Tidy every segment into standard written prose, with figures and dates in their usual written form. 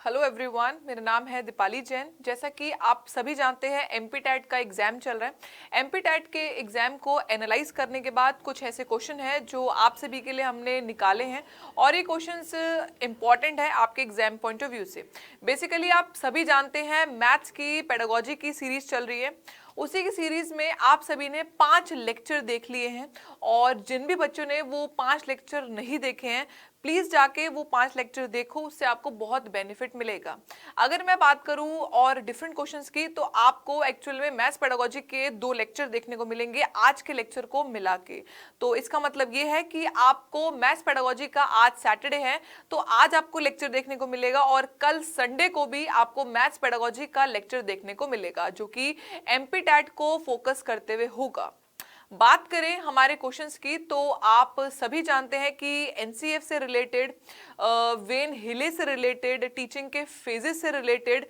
Hello everyone, मेरा नाम है दीपाली जैन। जैसा कि आप सभी जानते हैं एमपी टैट का एग्जाम चल रहा है। एमपी टैट के एग्जाम को एनालाइज करने के बाद कुछ ऐसे क्वेश्चन हैं जो आप सभी के लिए हमने निकाले हैं और ये क्वेश्चंस इंपॉर्टेंट है आपके एग्जाम पॉइंट ऑफ व्यू से। बेसिकली आप सभी जानते हैं मैथ्स की पेडागोजी की सीरीज चल रही है। उसी की सीरीज में आप सभी ने 5 लेक्चर देख लिए हैं और जिन भी बच्चों ने वो 5 लेक्चर नहीं देखे हैं प्लीज जाके वो 5 लेक्चर देखो, उससे आपको बहुत बेनिफिट मिलेगा। अगर मैं बात करूं और डिफरेंट क्वेश्चंस की तो आपको एक्चुअल में मैथ्स पेडागोजी के 2 लेक्चर देखने को मिलेंगे आज के लेक्चर को मिला के। तो इसका मतलब ये है कि आपको मैथ्स पेडागोजी का आज सैटरडे है तो आज आपको लेक्चर देखने को मिलेगा और कल संडे को भी आपको मैथ्स पेडागोजी का लेक्चर देखने को मिलेगा जो कि एमपी टैट को फोकस करते हुए होगा। बात करें हमारे क्वेश्चंस की तो आप सभी जानते हैं कि एनसीएफ से रिलेटेड, वेन हिले से रिलेटेड, टीचिंग के फेजेस से रिलेटेड,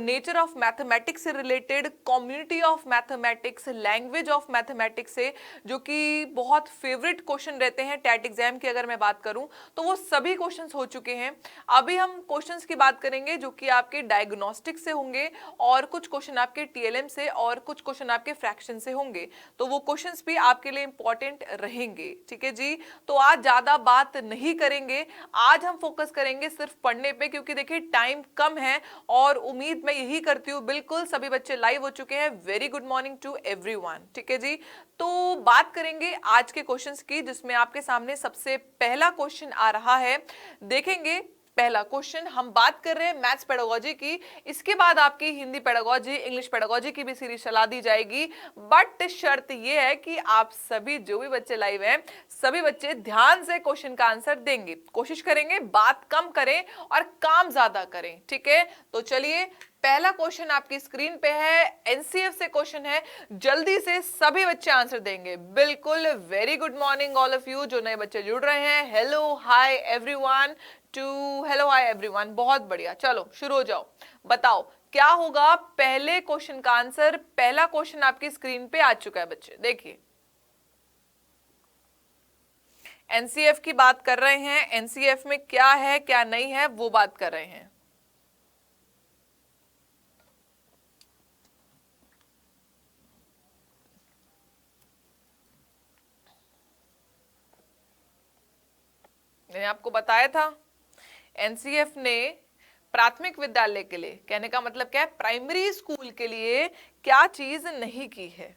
नेचर ऑफ मैथमेटिक्स से related, community of mathematics, language of mathematics से जो कि बहुत फेवरेट क्वेश्चन रहते हैं टैट एग्जाम की अगर मैं बात करूं तो वो सभी क्वेश्चंस हो चुके हैं। अभी हम क्वेश्चंस की बात करेंगे जो कि आपके डायग्नोस्टिक से होंगे और कुछ क्वेश्चन आपके टीएलएम से और कुछ क्वेश्चन आपके फ्रैक्शन से होंगे। तो वो क्वेश्चंस भी आपके लिए इंपॉर्टेंट रहेंगे। ठीक है जी, तो आज ज्यादा बात नहीं करेंगे, आज हम फोकस करेंगे सिर्फ पढ़ने पे क्योंकि देखिए टाइम कम है और उम्मीद मैं यही करती हूँ बिल्कुल सभी बच्चे लाइव हो चुके हैं। Very good morning to everyone. ठीक है जी, तो बात करेंगे आज के क्वेश्चंस की जिसमें आपके सामने सबसे पहला क्वेश्चन आ रहा है। देखेंगे पहला क्वेश्चन, हम बात कर रहे हैं मैथ्स पेडागोजी की, इसके बाद आपकी हिंदी पेडागोजी, इंग्लिश पेडागोजी की भी सीरीज चला दी जाएगी। बट शर्त यह है कि आप सभी जो भी बच्चे लाइव हैं सभी बच्चे ध्यान से क्वेश्चन का आंसर देंगे। कोशिश करेंगे बात कम करें और काम ज्यादा करें। ठीक है, तो चलिए पहला क्वेश्चन आपकी स्क्रीन पे है, एनसीएफ से क्वेश्चन है, जल्दी से सभी बच्चे आंसर देंगे बिल्कुल। Very good morning all of you जो नए बच्चे जुड़ रहे हैं। Hello hi everyone to hello hi everyone, बहुत बढ़िया। चलो शुरू हो जाओ, बताओ क्या होगा पहले क्वेश्चन का आंसर। पहला क्वेश्चन आपकी स्क्रीन पे आ चुका है बच्चे, देखिए एनसीएफ की बात कर रहे हैं। एनसीएफ में क्या है क्या नहीं है वो बात कर रहे हैं। मैंने आपको बताया था एनसीएफ ने प्राथमिक विद्यालय के लिए, कहने का मतलब क्या है, प्राइमरी स्कूल के लिए क्या चीज नहीं की है।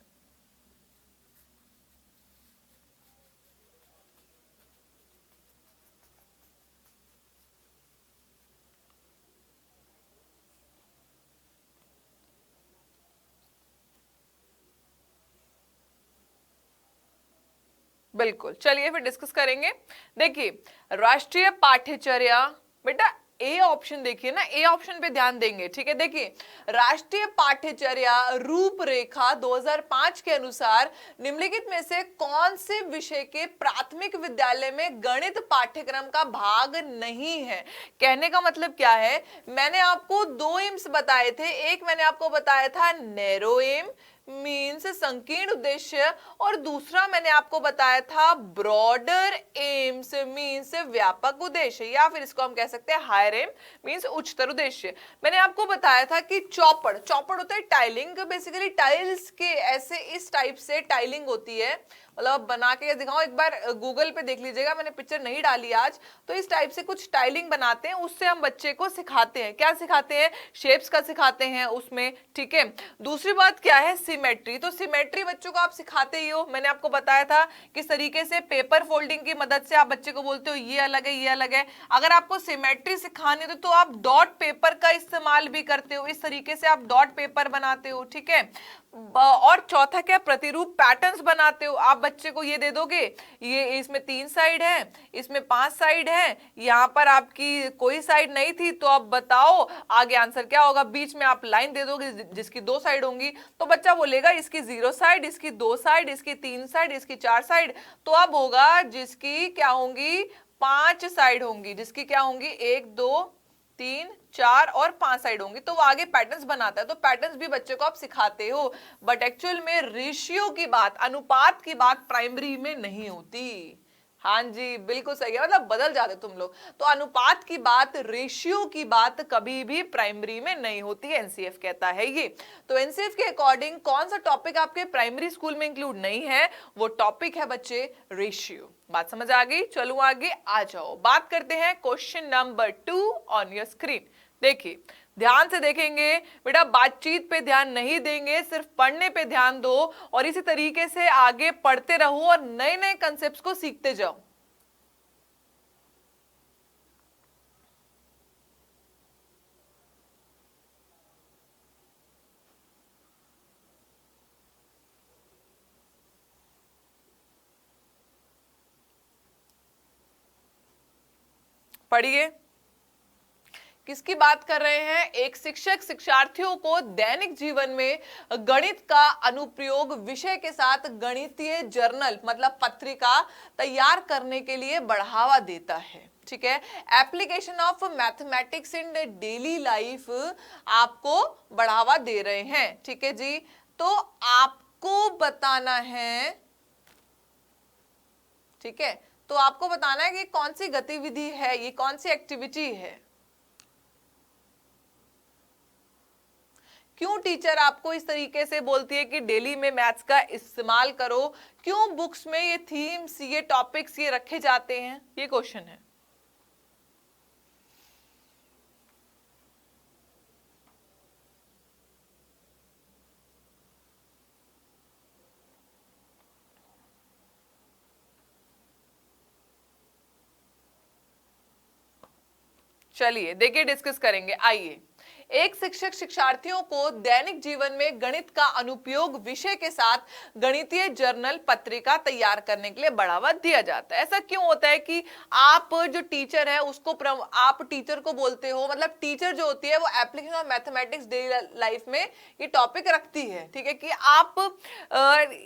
बिल्कुल, चलिए फिर डिस्कस करेंगे। देखिए राष्ट्रीय पाठ्यचर्या, बेटा ए ऑप्शन देखिए ना, ए ऑप्शन पे ध्यान देंगे। ठीक है, देखिए राष्ट्रीय पाठ्यचर्या रूपरेखा 2005 के अनुसार निम्नलिखित में से कौन से विषय के प्राथमिक विद्यालय में गणित पाठ्यक्रम का भाग नहीं है। कहने का मतलब क्या है, मैंने आपको 2 एम्स बताए थे। एक मैंने आपको बताया था नैरो एम मीन्स संकीर्ण उद्देश्य और दूसरा मैंने आपको बताया था ब्रॉडर एम्स मीन्स व्यापक उद्देश्य, या फिर इसको हम कह सकते हैं हायर एम मीन्स उच्चतर उद्देश्य। मैंने आपको बताया था कि चौपड़, चौपड़ होता है टाइलिंग, बेसिकली टाइल्स के ऐसे इस टाइप से टाइलिंग होती है। मतलब बना के दिखाऊं, एक बार गूगल पे देख लीजिएगा, मैंने पिक्चर नहीं डाली आज। तो इस टाइप से कुछ टाइलिंग बनाते हैं, उससे हम बच्चे को सिखाते हैं। क्या सिखाते हैं, शेप्स का सिखाते हैं उसमें। ठीक है, दूसरी बात क्या है, सिमेट्री। तो सिमेट्री बच्चों को आप सिखाते ही हो, मैंने आपको बताया था किस तरीके से पेपर फोल्डिंग की मदद से आप बच्चे को बोलते हो ये अलग है ये अलग है। अगर आपको सिमेट्री सिखानी हो तो आप डॉट पेपर का इस्तेमाल भी करते हो, इस तरीके से आप डॉट पेपर बनाते हो। ठीक है, और चौथा क्या, प्रतिरूप पैटर्न्स बनाते हो। आप बच्चे को ये दे दोगे, ये इसमें 3 साइड है, इसमें 5 साइड है, यहाँ पर आपकी कोई साइड नहीं थी, तो अब बताओ आगे आंसर क्या होगा। बीच में आप लाइन दे दोगे जिसकी 2 साइड होंगी, तो बच्चा बोलेगा इसकी 0 साइड, इसकी 2 साइड, इसकी 3 साइड, इसकी 4 साइड। तो अब होगा जिसकी क्या होंगी, 5 साइड होंगी, जिसकी क्या होंगी 1 2 3 4 और 5 साइड होंगी। तो वो आगे पैटर्न्स बनाता है। तो पैटर्न्स भी बच्चे को आप सिखाते हो, बट एक्चुअल में रेशियो की बात, अनुपात की बात प्राइमरी में नहीं होती। हाँ जी, बिल्कुल सही है, मतलब बदल जाते तुम लोग। तो अनुपात की बात, रेशियो की बात कभी भी प्राइमरी में नहीं होती है, एनसीएफ कहता है ये। तो एनसीएफ के अकॉर्डिंग कौन सा टॉपिक आपके प्राइमरी स्कूल में इंक्लूड नहीं है, वो टॉपिक है बच्चे रेशियो। बात समझ आ गई? चलो आगे आ जाओ, बात करते हैं question number 2 on your screen. देखिए, ध्यान से देखेंगे बेटा, बातचीत पे ध्यान नहीं देंगे, सिर्फ पढ़ने पे ध्यान दो और इसी तरीके से आगे पढ़ते रहो और नए नए कंसेप्ट्स को सीखते जाओ। पढ़िए, किसकी बात कर रहे हैं? एक शिक्षक शिक्षार्थियों को दैनिक जीवन में गणित का अनुप्रयोग विषय के साथ गणितीय जर्नल मतलब पत्रिका तैयार करने के लिए बढ़ावा देता है। ठीक है, application of mathematics in daily life आपको बढ़ावा दे रहे हैं। ठीक है जी, तो आपको बताना है, ठीक है, तो आपको बताना है कि कौन सी गतिविधि है, ये कौन सी एक्टिविटी है। क्यों टीचर आपको इस तरीके से बोलती है कि डेली में मैथ्स का इस्तेमाल करो? क्यों बुक्स में ये थीम्स, ये टॉपिक्स ये रखे जाते हैं? ये क्वेश्चन है। चलिए देखिए, डिस्कस करेंगे, आइए। एक शिक्षक शिक्षार्थियों को दैनिक जीवन में गणित का अनुप्रयोग विषय के साथ गणितीय जर्नल पत्रिका तैयार करने के लिए बढ़ावा दिया जाता है। ऐसा क्यों होता है कि आप जो टीचर है उसको आप टीचर को बोलते हो, मतलब टीचर जो होती है वो application of mathematics daily life में ये टॉपिक रखती है। ठीक है, कि आप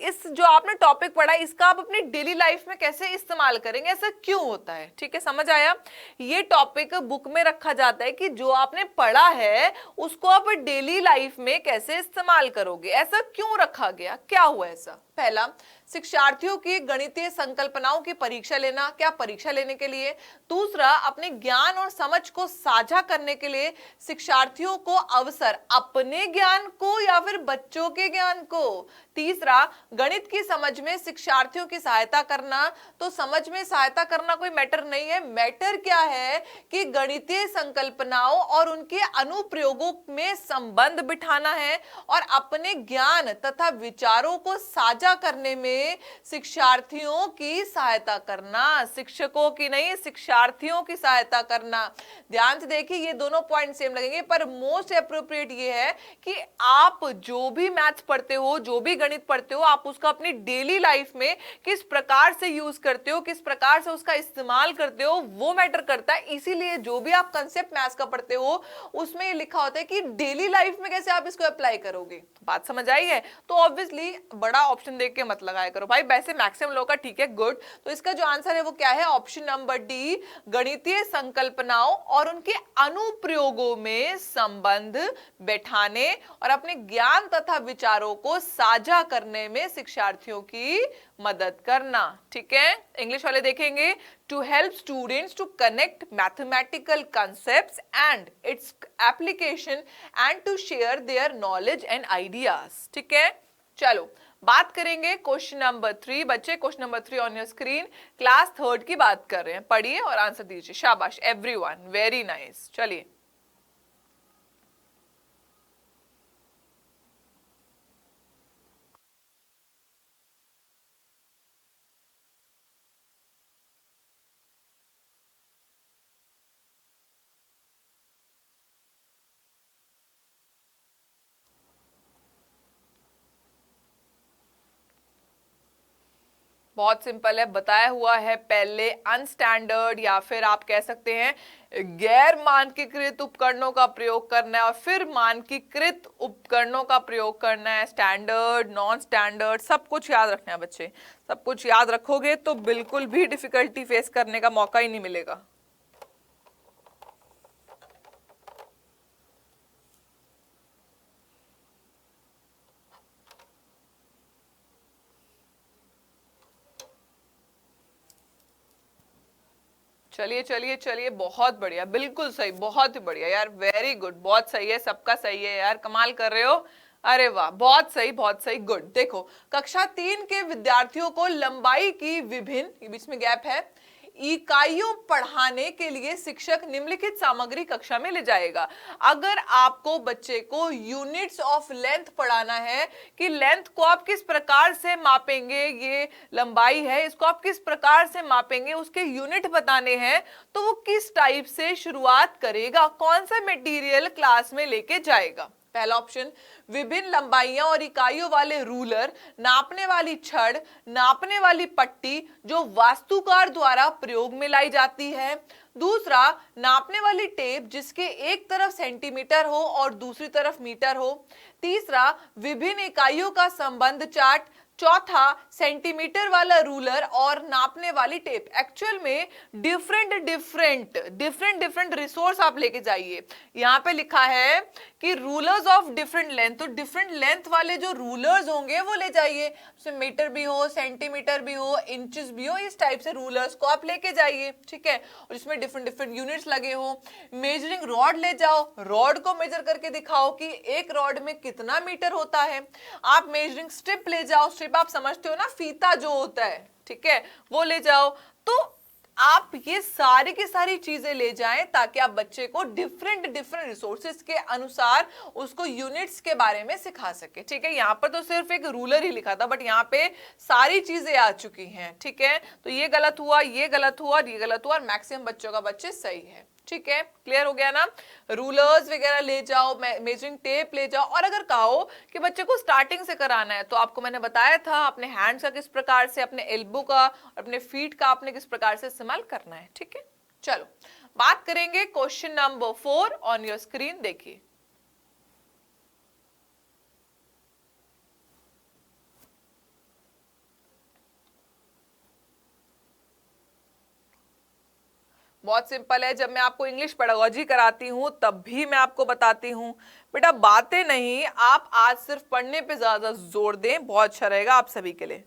इस जो आपने टॉपिक पढ़ा इसका आप अपनी डेली लाइफ में कैसे इस्तेमाल करेंगे, ऐसा क्यों होता है? ठीक है, समझ आया? ये टॉपिक बुक में रखा जाता है कि जो आपने पढ़ा है उसको आप डेली लाइफ में कैसे इस्तेमाल करोगे। ऐसा क्यों रखा गया, क्या हुआ ऐसा? पहला, शिक्षार्थियों की गणितीय संकल्पनाओं की परीक्षा लेना, क्या परीक्षा लेने के लिए। दूसरा, अपने ज्ञान और समझ को साझा करने के लिए शिक्षार्थियों को अवसर, अपने ज्ञान को या फिर बच्चों के ज्ञान को। तीसरा, गणित की समझ में शिक्षार्थियों की सहायता करना। तो समझ में सहायता करना कोई मैटर नहीं है, मैटर क्या है कि गणितीय संकल्पनाओं और उनके अनुप्रयोगों में संबंध बिठाना है और अपने ज्ञान तथा विचारों को साझा करने में शिक्षार्थियों की सहायता करना। शिक्षकों की नहीं, शिक्षार्थियों की सहायता करना। ध्यान से देखिए, ये दोनों पॉइंट सेम लगेंगे पर मोस्ट एप्रोप्रिएट ये है कि आप जो भी मैथ्स पढ़ते हो, जो भी गणित पढ़ते हो, आप उसका अपनी डेली लाइफ में किस प्रकार से यूज करते हो, किस प्रकार से उसका इस्तेमाल करते हो, वो मैटर करता है। इसीलिए जो भी आप कंसेप्ट मैथ्स का पढ़ते हो उसमें ये लिखा होता है कि डेली लाइफ में कैसे आप इसको अप्लाई करोगे। बात समझ आई है? तो ऑब्वियसली बड़ा ऑप्शन देख के मत लगाया करो भाई, वैसे मैक्सिमम लोग का ठीक है, गुड। तो इसका जो आंसर है वो क्या है? ऑप्शन नंबर डी, गणितीय संकल्पनाओं और उनके अनुप्रयोगों में संबंध बैठाने और अपने ज्ञान तथा विचारों को साझा करने में शिक्षार्थियों की मदद करना। ठीक है, इंग्लिश वाले देखेंगे, to help students to connect mathematical concepts and its application and to share their knowledge and ideas. ठीक है, चलो बात करेंगे क्वेश्चन नंबर 3। बच्चे, question number 3 on your screen, class 3 की बात कर रहे हैं। पढ़िए और आंसर दीजिए। शाबाश एवरीवन, वेरी नाइस। चलिए, बहुत सिंपल है, बताया हुआ है पहले। अनस्टैंडर्ड या फिर आप कह सकते हैं गैर मानकीकृत उपकरणों का प्रयोग करना है और फिर मानकीकृत उपकरणों का प्रयोग करना है। स्टैंडर्ड, नॉन स्टैंडर्ड, सब कुछ याद रखना है बच्चे। सब कुछ याद रखोगे तो बिल्कुल भी डिफिकल्टी फेस करने का मौका ही नहीं मिलेगा। चलिए चलिए चलिए, बहुत बढ़िया, बिल्कुल सही, बहुत ही बढ़िया यार, वेरी गुड, बहुत सही है, सबका सही है यार, कमाल कर रहे हो। अरे वाह, बहुत सही बहुत सही, गुड। देखो, कक्षा 3 के विद्यार्थियों को लंबाई की विभिन्न, बीच में गैप है, इकाइयों पढ़ाने के लिए शिक्षक निम्नलिखित सामग्री कक्षा में ले जाएगा। अगर आपको बच्चे को यूनिट्स ऑफ लेंथ पढ़ाना है कि लेंथ को आप किस प्रकार से मापेंगे, ये लंबाई है, इसको आप किस प्रकार से मापेंगे, उसके यूनिट बताने हैं, तो वो किस टाइप से शुरुआत करेगा, कौन सा मटेरियल क्लास में लेके जाएगा। पहला ऑप्शन, विभिन्न लंबाइयां और इकाइयों वाले रूलर, नापने वाली छड़, नापने वाली पट्टी जो वास्तुकार द्वारा प्रयोग में लाई जाती है। दूसरा, नापने वाली टेप जिसके एक तरफ सेंटीमीटर हो और दूसरी तरफ मीटर हो। तीसरा, विभिन्न इकाइयों का संबंध चार्ट। चौथा, सेंटीमीटर वाला रूलर और नापने वाली टेप। एक्चुअल में डिफरेंट डिफरेंट रिसोर्स आप लेके जाइए। यहां पे लिखा है कि रूलर्स ऑफ डिफरेंट लेंथ, तो डिफरेंट लेंथ वाले जो रूलर्स होंगे वो ले जाइए, उसमें मीटर भी हो, सेंटीमीटर भी हो, इंचेस भी हो, इस टाइप से रूलर्स को आप लेके जाइए, ठीक है। और इसमें डिफरेंट यूनिट्स लगे हो। मेजरिंग रॉड ले जाओ, रॉड को मेजर करके दिखाओ कि एक रॉड में कितना मीटर होता है। आप मेजरिंग स्ट्रिप ले जाओ, स्ट्रिप आप समझते हो ना, फीता जो होता है, ठीक है, वो ले जाओ। तो आप ये सारी की सारी चीजें ले जाएं ताकि आप बच्चे को डिफरेंट रिसोर्सेज के अनुसार उसको यूनिट्स के बारे में सिखा सके, ठीक है। यहां पर तो सिर्फ एक रूलर ही लिखा था, बट यहाँ पे सारी चीजें आ चुकी हैं, ठीक है। तो ये गलत हुआ, ये गलत हुआ और ये गलत हुआ, और मैक्सिमम बच्चों का बच्चे सही है, ठीक है। क्लियर हो गया ना। रूलर्स वगैरह ले जाओ, मेजरिंग टेप ले जाओ, और अगर कहो कि बच्चे को स्टार्टिंग से कराना है तो आपको मैंने बताया था अपने हैंड्स का किस प्रकार से, अपने एल्बो का, अपने फीट का आपने किस प्रकार से इस्तेमाल करना है, ठीक है। चलो बात करेंगे question number 4 on your screen, देखिए। बहुत सिंपल है, जब मैं आपको इंग्लिश पेडागोजी कराती हूं तब भी मैं आपको बताती हूं बेटा, बातें नहीं, आप आज सिर्फ पढ़ने पे ज्यादा जोर दें, बहुत अच्छा रहेगा आप सभी के लिए।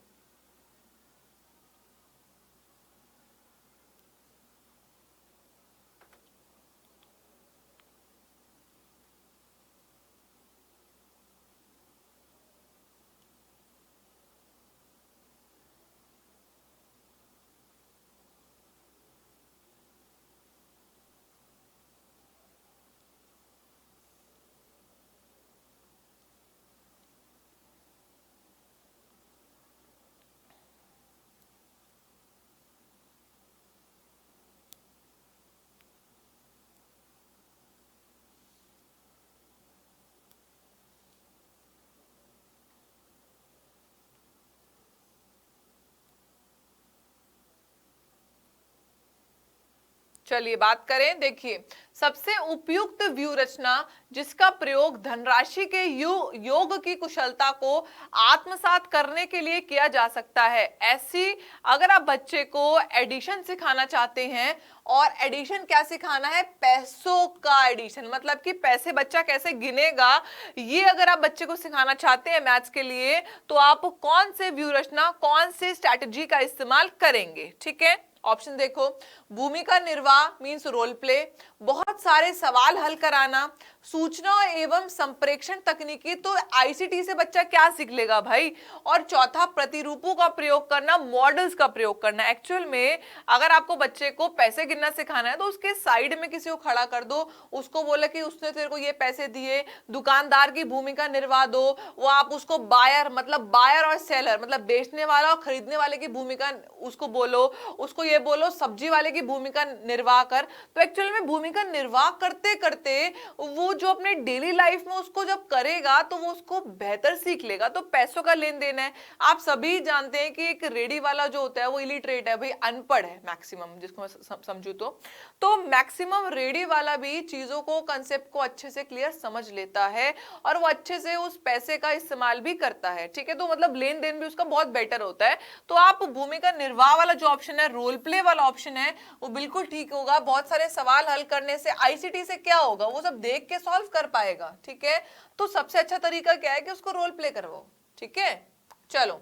चलिए बात करें, देखिए, सबसे उपयुक्त व्यू रचना जिसका प्रयोग धनराशि के योग की कुशलता को आत्मसात करने के लिए किया जा सकता है। ऐसी, अगर आप बच्चे को एडिशन सिखाना चाहते हैं, और एडिशन क्या सिखाना है, पैसों का एडिशन, मतलब कि पैसे बच्चा कैसे गिनेगा, ये अगर आप बच्चे को सिखाना चाहते हैं मैथ्स के लिए, तो आप कौन से व्यू रचना, कौन से स्ट्रैटेजी का इस्तेमाल करेंगे, ठीक है। ऑप्शन देखो, भूमिका निर्वाह मींस रोल प्ले, बहुत सारे सवाल हल कराना, सूचना एवं संप्रेषण तकनीकी, तो आईसीटी से बच्चा क्या सीख लेगा भाई, और चौथा प्रतिरूपों का प्रयोग करना, मॉडल्स का प्रयोग करना। एक्चुअल में अगर आपको बच्चे को पैसे गिनना सिखाना है तो उसके साइड में किसी को खड़ा कर दो, उसको बोले कि उसने तेरे को ये पैसे दिए, दुकानदार की भूमिका निर्वाह दो, वो आप उसको बायर, मतलब बायर और सेलर, मतलब बेचने वाला और खरीदने वाले की भूमिका उसको बोलो, उसको ये बोलो सब्जी वाले की भूमिका निर्वाह कर। तो एक्चुअल में भूमिका निर्वाह करते करते वो जो अपने डेली लाइफ में उसको जब करेगा तो वो उसको बेहतर सीख लेगा। तो पैसों का लेन देन है, आप सभी जानते हैं कि एक रेडी वाला जो होता है वो इलिटरेट है भाई, अनपढ़ है मैक्सिमम, जिसको मैं समझू तो मैक्सिमम रेडी वाला भी चीजों को, कंसेप्ट को अच्छे से क्लियर समझ लेता है और वो अच्छे से उस पैसे का इस्तेमाल भी करता है, ठीक है। तो मतलब लेन देन भी उसका बहुत बेटर होता है। तो आप भूमिका निर्वाह वाला जो ऑप्शन है, रोल प्ले वाला ऑप्शन है, वो बिल्कुल ठीक होगा। बहुत सारे सवाल हल करने से आईसीटी से क्या होगा, वो सब देख के सॉल्व कर पाएगा, ठीक है। तो सबसे अच्छा तरीका क्या है कि उसको रोल प्ले करवाओ, ठीक है। चलो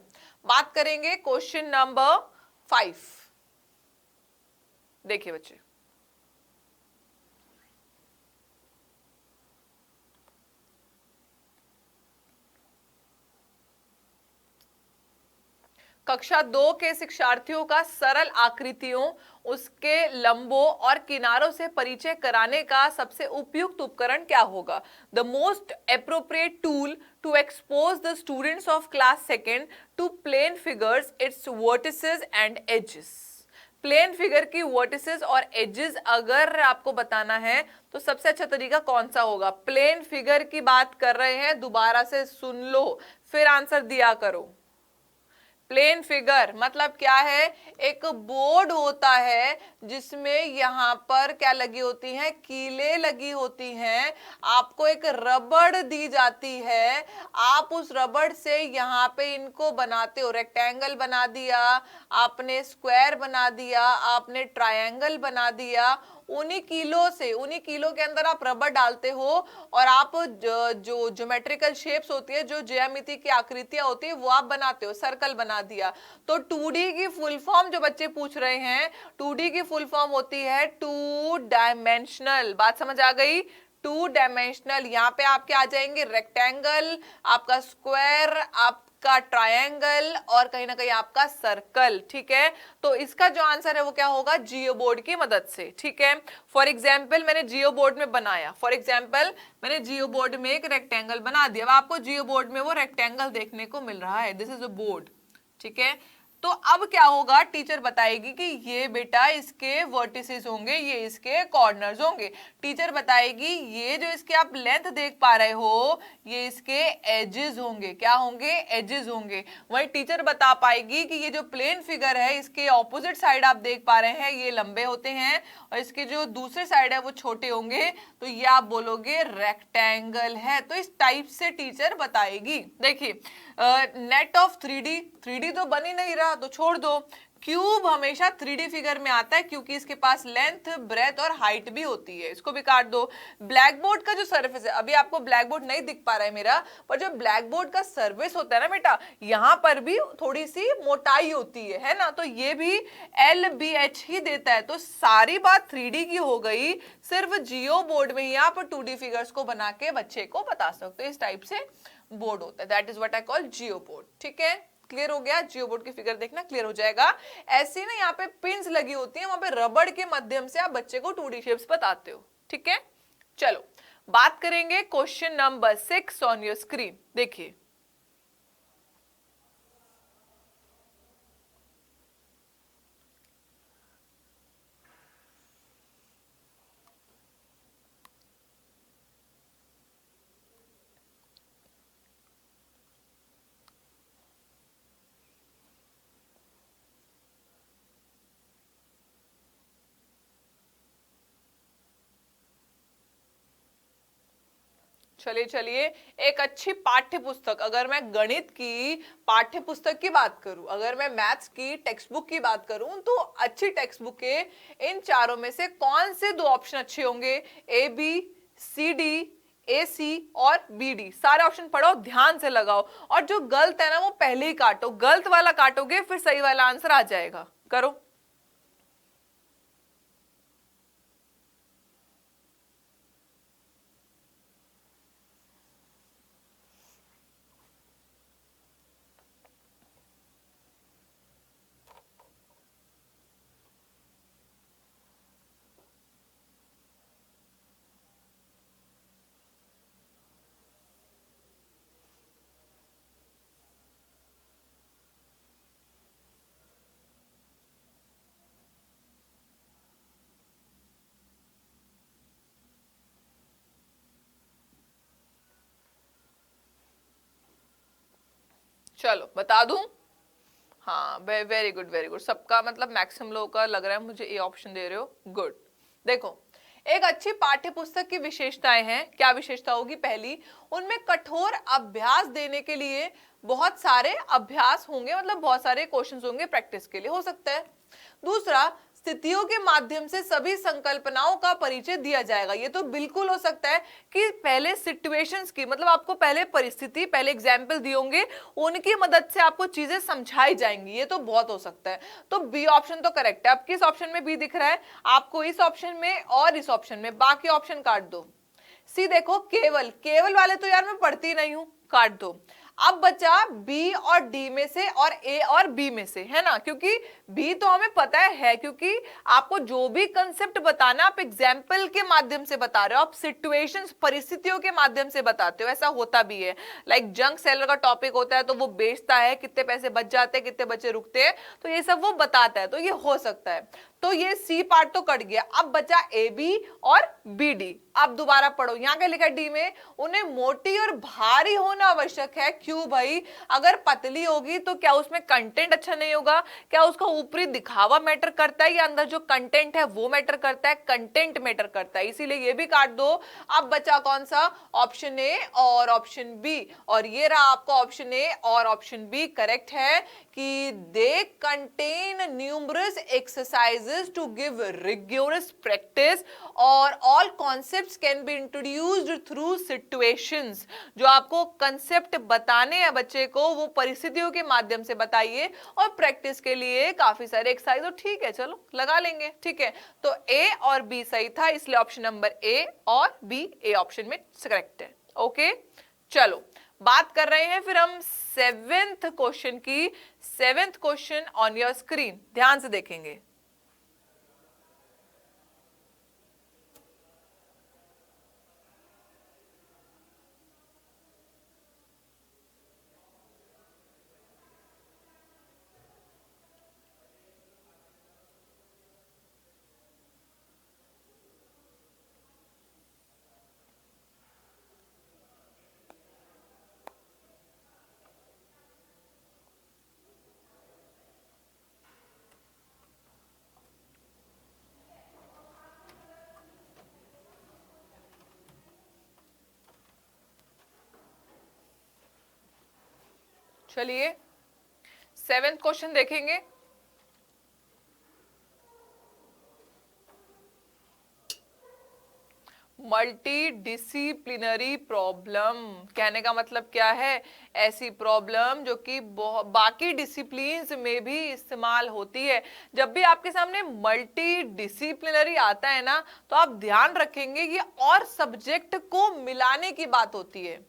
बात करेंगे क्वेश्चन नंबर 5। देखिए बच्चे, कक्षा 2 के शिक्षार्थियों का सरल आकृतियों, उसके लंबों और किनारों से परिचय कराने का सबसे उपयुक्त उपकरण क्या होगा? The most appropriate tool to expose the students of class second to plane figures, its vertices and edges. Plane figure की वर्टिसेस और एजेस अगर आपको बताना है तो सबसे अच्छा तरीका कौन सा होगा? प्लेन फिगर की बात कर रहे हैं, दोबारा से सुन लो फिर आंसर दिया करो। प्लेन फिगर मतलब क्या है? एक बोर्ड होता है जिसमें यहां पर क्या लगी होती हैं? कीलें लगी होती हैं। आपको एक रबड़ दी जाती है, आप उस रबड़ से यहां पे इनको बनाते हो। रेक्टेंगल बना दिया आपने, स्क्वायर बना दिया आपने, ट्रायंगल बना दिया। उन्हीं कीलों से, उन्हीं कीलों के अंदर आप रबर डालते हो और आप जो ज्योमेट्रिकल शेप्स होती है, जो ज्यामिति की आकृतियां होती है, वो आप बनाते हो। सर्कल बना दिया। तो 2D की फुल फॉर्म जो बच्चे पूछ रहे हैं, 2D की फुल फॉर्म होती है टू डायमेंशनल। बात समझ आ गई? Two dimensional. यहाँ पे आपके आ जाएंगे रेक्टेंगल, आपका स्क्वायर, आपका ट्रायंगल और कहीं ना कहीं आपका सर्कल। ठीक है, तो इसका जो आंसर है वो क्या होगा? जियो बोर्ड की मदद से। ठीक है, फॉर एग्जाम्पल मैंने जियो बोर्ड में बनाया, फॉर एग्जाम्पल मैंने जियो बोर्ड में एक रेक्टेंगल बना दिया। अब आपको जियो बोर्ड में वो रेक्टेंगल देखने को मिल रहा है, दिस इज अ बोर्ड। ठीक है, तो अब क्या होगा? टीचर बताएगी कि ये बेटा इसके वर्टिसेस होंगे, ये इसके कॉर्नर्स होंगे। टीचर बताएगी ये जो इसके आप लेंथ देख पा रहे हो, ये इसके एजेस होंगे। क्या होंगे? एजेस होंगे। वही टीचर बता पाएगी कि ये जो प्लेन फिगर है, इसके ऑपोजिट साइड आप देख पा रहे हैं ये लंबे होते हैं और इसके जो दूसरे साइड है वो छोटे होंगे, तो ये आप बोलोगे रेक्टेंगल है। तो इस टाइप से टीचर बताएगी। देखिए, नेट ऑफ 3D तो बन ही नहीं रहा तो छोड़ दो। क्यूब हमेशा 3D फिगर में आता है क्योंकि इसके पास लेंथ, ब्रेथ और हाइट भी होती है, इसको भी काट दो। ब्लैक बोर्ड का जो सरफेस है, अभी आपको ब्लैक बोर्ड नहीं दिख पा रहा है मेरा, पर जो ब्लैक बोर्ड का सरफेस होता है ना बेटा, यहां पर भी थोड़ी सी मोटाई होती है ना, तो ये भी LBH ही देता है। तो सारी बात 3D की हो गई, सिर्फ जियो बोर्ड में ही आप 2D फिगर्स को बना के बच्चे को बता सकते हो। इस टाइप से बोर्ड होता है, that is what I call Jio board. ठीक है, क्लियर हो गया? जियो बोर्ड की फिगर देखना क्लियर हो जाएगा। ऐसे ना यहाँ पे पिंस लगी होती है, वहां पे रबड़ के माध्यम से आप बच्चे को 2D शेप्स बताते हो। ठीक है, चलो बात करेंगे question number 6 on your screen. देखिए, चलिए चलिए, एक अच्छी पाठ्य पुस्तक, अगर मैं गणित की पाठ्य पुस्तक की बात करूं, अगर मैं मैथ्स की टेक्स्ट बुक की बात करूं, तो अच्छी टेक्स्ट बुक के इन चारों में से कौन से दो ऑप्शन अच्छे होंगे? ABCD, AC और BD। सारे ऑप्शन पढ़ो, ध्यान से लगाओ और जो गलत है ना वो पहले ही काटो। गलत वाला काटोगे फिर सही वाला आंसर आ जाएगा। करो। चलो बता दूं? हाँ, वेरी गुड वेरी गुड। सबका मतलब मैक्सिमम लोगों का लग रहा है मुझे ए ऑप्शन दे रहे हो। गुड। देखो, एक अच्छी पाठ्य पुस्तक की विशेषताएं हैं। क्या विशेषता होगी? पहली, उनमें कठोर अभ्यास देने के लिए बहुत सारे अभ्यास होंगे, मतलब बहुत सारे क्वेश्चंस होंगे प्रैक्टिस के लिए, हो सकता है। दूसरा, स्थितियों के माध्यम से सभी संकल्पनाओं का परिचय दिया जाएगा। ये तो बिल्कुल हो सकता है कि पहले सिचुएशंस की, मतलब आपको पहले परिस्थिति, पहले एग्जाम्पल दिए होंगे, उनकी मदद से आपको चीजें समझाई जाएंगी। ये तो बहुत हो सकता है। तो बी ऑप्शन तो करेक्ट है। अब किस ऑप्शन में बी दिख रहा है आपको? इस ऑप्शन में और इस ऑप्शन में, बाकी ऑप्शन काट दो। सी देखो, केवल, केवल वाले तो यार मैं पढ़ती नहीं हूं, काट दो। अब बचा बी और डी में से और ए और बी में से, है ना, क्योंकि बी तो हमें पता है क्योंकि आपको जो भी कंसेप्ट बताना आप एग्जाम्पल के माध्यम से बता रहे हो, आप सिचुएशंस, परिस्थितियों के माध्यम से बताते हो, ऐसा होता भी है। लाइक जंक सेलर का टॉपिक होता है तो वो बेचता है, कितने पैसे बच जाते हैं, कितने बचे रुकते हैं, तो ये सब वो बताता है, तो ये हो सकता है। तो ये सी पार्ट तो कट गया। अब बचा ए बी और बी डी। अब दोबारा पढ़ो, यहां क्या लिखा है डी में, उन्हें मोटी और भारी होना आवश्यक है। क्यों भाई? अगर पतली होगी तो क्या उसमें कंटेंट अच्छा नहीं होगा? क्या उसका ऊपरी दिखावा मैटर करता है या अंदर जो कंटेंट है वो मैटर करता है? कंटेंट मैटर करता है, इसीलिए ये भी काट दो। अब बचा कौन सा? ऑप्शन ए और ऑप्शन बी। और ये रहा आपका ऑप्शन ए और ऑप्शन बी करेक्ट है कि they contain numerous exercises to give rigorous practice और all concepts can be introduced through situations. जो आपको कंसेप्ट बताने हैं बच्चे को, वो परिस्थितियों के माध्यम से बताइए, और प्रैक्टिस के लिए काफी सारे एक्सरसाइज। तो ठीक है, चलो लगा लेंगे, ठीक है। तो ए और बी सही था, इसलिए ऑप्शन नंबर ए और बी, ए ऑप्शन में करेक्ट है। ओके, चलो बात कर रहे हैं फिर हम सेवेंथ क्वेश्चन की। Seventh question on your screen, ध्यान से देखेंगे। चलिए सेवेंथ क्वेश्चन देखेंगे। मल्टी डिसिप्लिनरी प्रॉब्लम, कहने का मतलब क्या है? ऐसी प्रॉब्लम जो कि बाकी डिसिप्लिन्स में भी इस्तेमाल होती है। जब भी आपके सामने मल्टी डिसिप्लिनरी आता है ना, तो आप ध्यान रखेंगे ये और सब्जेक्ट को मिलाने की बात होती है।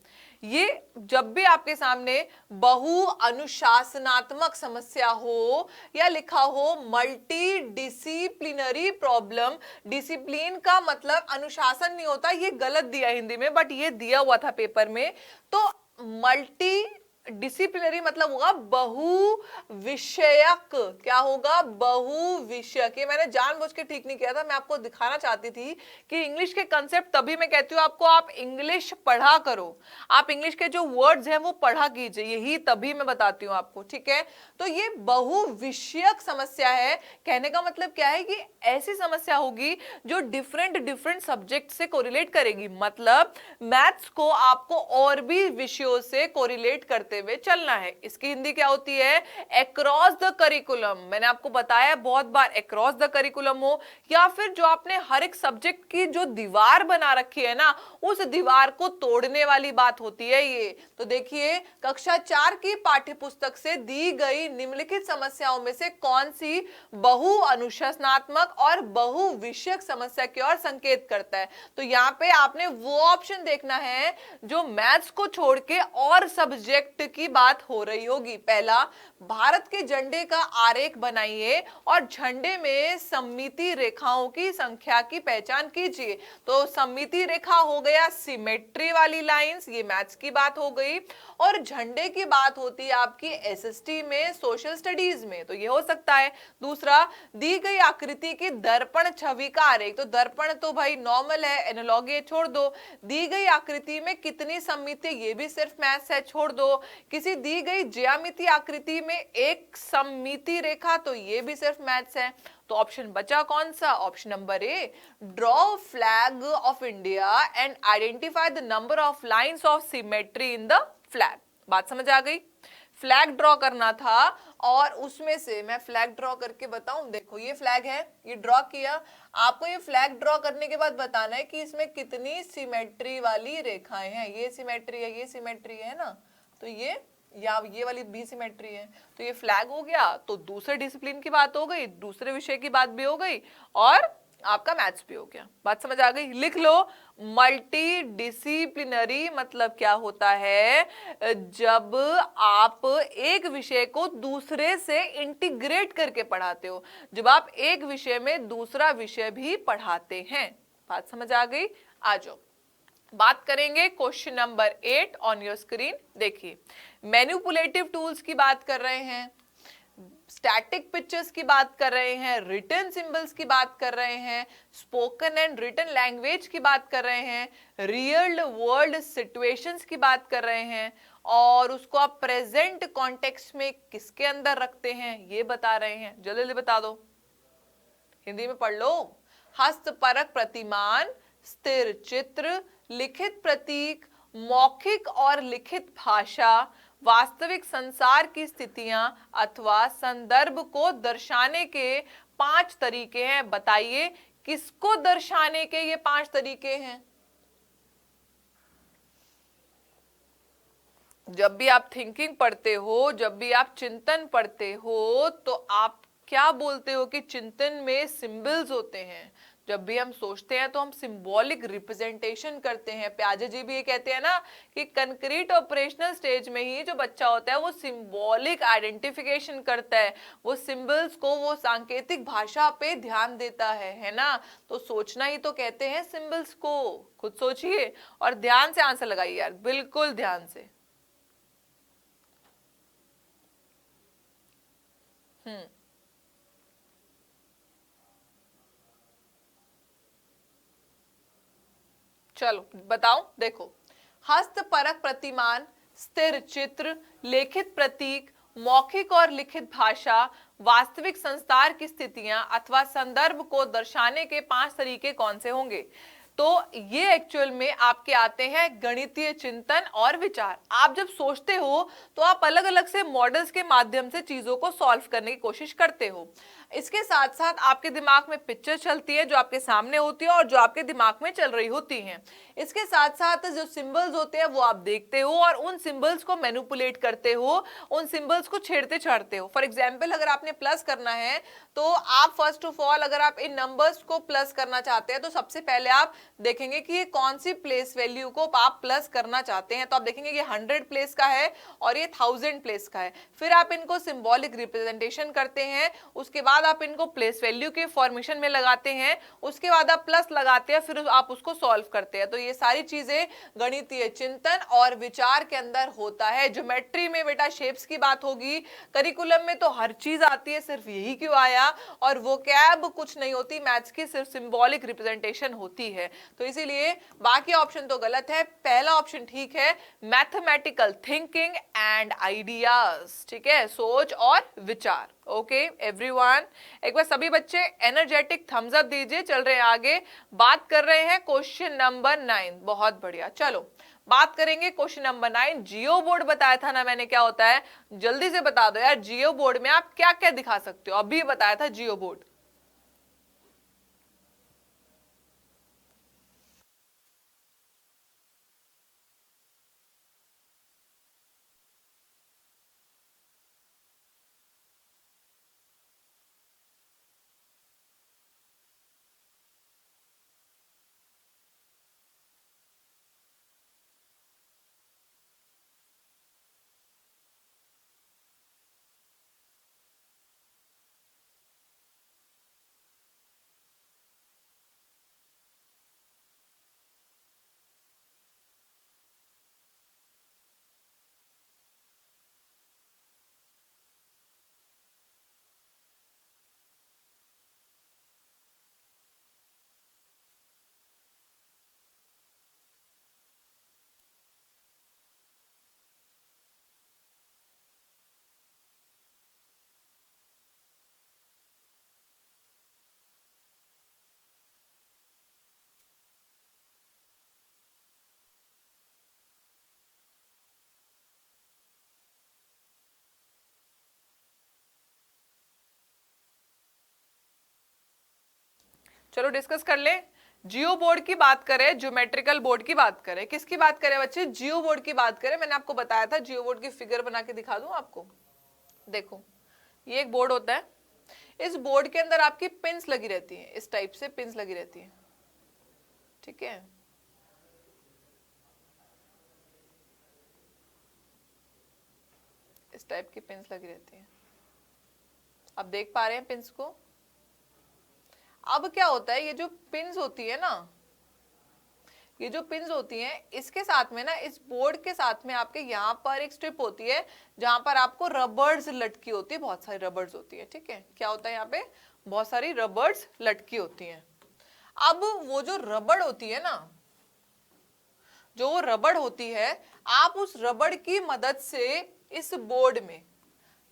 ये जब भी आपके सामने बहु अनुशासनात्मक समस्या हो या लिखा हो मल्टी डिसिप्लिनरी प्रॉब्लम, डिसिप्लिन का मतलब अनुशासन नहीं होता, ये गलत दिया हिंदी में, बट ये दिया हुआ था पेपर में। तो मल्टी डिसिप्लिनरी मतलब होगा बहु विषयक। क्या होगा? बहु विषयक। ये मैंने जानबूझ के ठीक नहीं किया था, मैं आपको दिखाना चाहती थी कि इंग्लिश के कंसेप्ट, तभी मैं कहती हूँ आपको आप इंग्लिश पढ़ा करो, आप इंग्लिश के जो वर्ड्स हैं वो पढ़ा कीजिए, यही तभी मैं बताती हूँ आपको, ठीक है। तो ये बहु विषयक समस्या है। कहने का मतलब क्या है कि ऐसी समस्या होगी जो डिफरेंट डिफरेंट सब्जेक्ट से कोरिलेट करेगी। मतलब मैथ्स को आपको और भी विषयों से कोरिलेट करते हुए चलना है। इसकी हिंदी क्या होती है? Across the curriculum. मैंने आपको बताया बहुत बार, अक्रॉस द करिकुलम हो या फिर जो आपने हर एक सब्जेक्ट की जो दीवार बना रखी है ना, उस दीवार को तोड़ने वाली बात होती है ये। तो देखिए, कक्षा 4 की पाठ्य पुस्तक से दी गई निम्नलिखित समस्याओं में से कौन सी बहु अनुशासनात्मक और बहु विषयक समस्या की ओर संकेत करता है? तो यहाँ पे आपने वो ऑप्शन देखना है जो मैथ्स को छोड़ के और सब्जेक्ट की बात हो रही होगी। पहला, भारत के झंडे का आरेख बनाइए और झंडे में सममिति रेखाओं की संख्या की पहचान कीजिए। तो सममिति रेखा हो गया सिमेट्री वाली लाइंस, ये मैथ्स की बात हो गई। और झंडे की बात होती है आपकी एसएसटी में, सोशल स्टडीज में, तो ये हो सकता है। दूसरा, दी गई आकृति की दर्पण छवि का आरेख। तो दर्पण तो भाई नॉर्मल है, एनालॉगी छोड़ दो। दी गई आकृति में कितनी सममिति, ये भी सिर्फ मैथ्स है, छोड़ दो। किसी दी गई ज्यामितीय आकृति में एक सममिति रेखा, तो ये भी सिर्फ मैथ्स है। तो ऑप्शन बचा कौन सा? Option number A, draw flag of India and identify the number of lines of symmetry in the flag. बात समझ आ गई? फ्लैग ड्रॉ करना था और उसमें से मैं फ्लैग ड्रॉ करके बताऊं। देखो ये फ्लैग है, ये ड्रॉ किया। आपको ये फ्लैग ड्रॉ करने के बाद बताना है कि इसमें कितनी सिमेट्री वाली रेखाएं हैं। ये सिमेट्री है, ये सिमेट्री है ना, तो ये वाली भी सिमेट्री है। तो ये फ्लैग हो गया, तो दूसरे डिसिप्लिन की बात हो गई, दूसरे विषय की बात भी हो गई, और आपका मैथ्स भी हो गया। बात समझ आ गई? लिख लो, मल्टी डिसिप्लिनरी मतलब क्या होता है? जब आप एक विषय को दूसरे से इंटीग्रेट करके पढ़ाते हो, जब आप एक विषय में दूसरा विषय भी पढ़ाते हैं। बात समझ आ गई? आ जाओ, बात करेंगे question number 8 on your screen. देखिए, मैनिपुलेटिव टूल्स की बात कर रहे हैं, स्टैटिक पिक्चर्स की बात कर रहे हैं, रिटन सिंबल्स की बात कर रहे हैं, स्पोकन एंड रिटन लैंग्वेज की बात कर रहे हैं, रियल वर्ल्ड सिचुएशंस की बात कर रहे हैं, और उसको आप प्रेजेंट कॉन्टेक्स्ट में किसके अंदर रखते हैं ये बता रहे हैं। जल्दी जल्दी बता दो, हिंदी में पढ़ लो। हस्तपरक प्रतिमान, स्थिर चित्र, लिखित प्रतीक, मौखिक और लिखित भाषा, वास्तविक संसार की स्थितियां अथवा संदर्भ को दर्शाने के 5 तरीके हैं। बताइए किसको दर्शाने के ये 5 तरीके हैं? जब भी आप थिंकिंग पढ़ते हो, जब भी आप चिंतन पढ़ते हो, तो आप क्या बोलते हो कि चिंतन में सिंबल्स होते हैं। जब भी हम सोचते हैं तो हम सिंबॉलिक रिप्रेजेंटेशन करते हैं। प्याजे जी भी ये कहते हैं ना कि कंक्रीट ऑपरेशनल स्टेज में ही जो बच्चा होता है वो सिंबॉलिक आइडेंटिफिकेशन करता है, वो सिंबल्स को, वो सांकेतिक भाषा पे ध्यान देता है ना। तो सोचना ही तो कहते हैं सिंबल्स को। खुद सोचिए और ध्यान से आंसर लगाइए यार, बिल्कुल ध्यान से। चलो बताओ, देखो, हस्तपरक प्रतिमान, स्थिर चित्र, लेखित प्रतीक, मौखिक और लिखित भाषा, वास्तविक संसार की स्थितियां अथवा संदर्भ को दर्शाने के 5 तरीके कौन से होंगे? तो ये एक्चुअल में आपके आते हैं गणितीय चिंतन और विचार। आप जब सोचते हो तो आप अलग अलग से मॉडल्स के माध्यम से चीजों को सॉल्व करने की कोशिश करते हो। इसके साथ साथ आपके दिमाग में पिक्चर चलती है जो आपके सामने होती है और जो आपके दिमाग में चल रही होती हैं। इसके साथ साथ जो सिंबल्स होते हैं वो आप देखते हो और उन सिंबल्स को मैनिपुलेट करते हो, उन सिंबल्स को छेड़ते छाड़ते हो। फॉर एग्जाम्पल, अगर आपने प्लस करना है तो आप फर्स्ट ऑफ ऑल, अगर आप इन नंबर्स को प्लस करना चाहते हैं तो सबसे पहले आप देखेंगे कि ये कौन सी प्लेस वैल्यू को आप प्लस करना चाहते हैं। तो आप देखेंगे ये 100 प्लेस का है और ये 1000 प्लेस का है। फिर आप इनको सिंबॉलिक रिप्रेजेंटेशन करते हैं, उसके बाद आप इनको प्लेस वैल्यू के फॉर्मेशन में लगाते हैं, उसके बाद आप प्लस लगाते हैं, फिर आप उसको सॉल्व करते हैं। तो ये सारी चीजें गणितीय चिंतन और विचार के अंदर होता है। ज्योमेट्री में बेटा शेप्स की बात होगी, करिकुलम में तो हर चीज आती है, सिर्फ यही क्यों आया? और वो कैब कुछ नहीं होती, मैथ्स की सिर्फ सिंबॉलिक रिप्रेजेंटेशन होती है। तो इसीलिए बाकी ऑप्शन तो गलत है, पहला ऑप्शन ठीक है, मैथमेटिकल थिंकिंग एंड आइडियाज। ठीक है, सोच और विचार। ओके एवरीवन, एक बार सभी बच्चे एनर्जेटिक थम्स अप दीजिए। चल रहे हैं आगे, बात कर रहे हैं क्वेश्चन नंबर 9। बहुत बढ़िया, चलो बात करेंगे क्वेश्चन नंबर 9। जियो बोर्ड बताया था ना मैंने क्या होता है, जल्दी से बता दो यार। जियो बोर्ड में आप क्या क्या दिखा सकते हो? अभी बताया था जियो बोर्ड। चलो डिस्कस कर ले। जियो बोर्ड की बात करें, ज्योमेट्रिकल बोर्ड की बात करें, किसकी बात करें बच्चे? जियो बोर्ड की बात करें। मैंने आपको बताया था, जियो बोर्ड की फिगर बना के दिखा दूं आपको। देखो ये एक बोर्ड होता है, इस बोर्ड के अंदर आपकी पिंस लगी रहती हैं, इस टाइप से पिंस लगी रहती हैं, ठीक है। इस टाइप की पिंस लगी रहती हैं, अब देख पा रहे हैं पिंस को। अब क्या होता है, ये जो पिंस होती है ना, ये जो पिंस होती हैं, इसके साथ में ना, इस बोर्ड के साथ में आपके यहाँ पर एक स्ट्रिप होती है जहां पर आपको रबर्स लटकी होती है, बहुत सारी रबर्स होती है, ठीक है। क्या होता है यहाँ पे? बहुत सारी रबर्स लटकी होती हैं। अब वो जो रबड़ होती है ना, जो वो रबड़ होती है, आप उस रबड़ की मदद से इस बोर्ड में,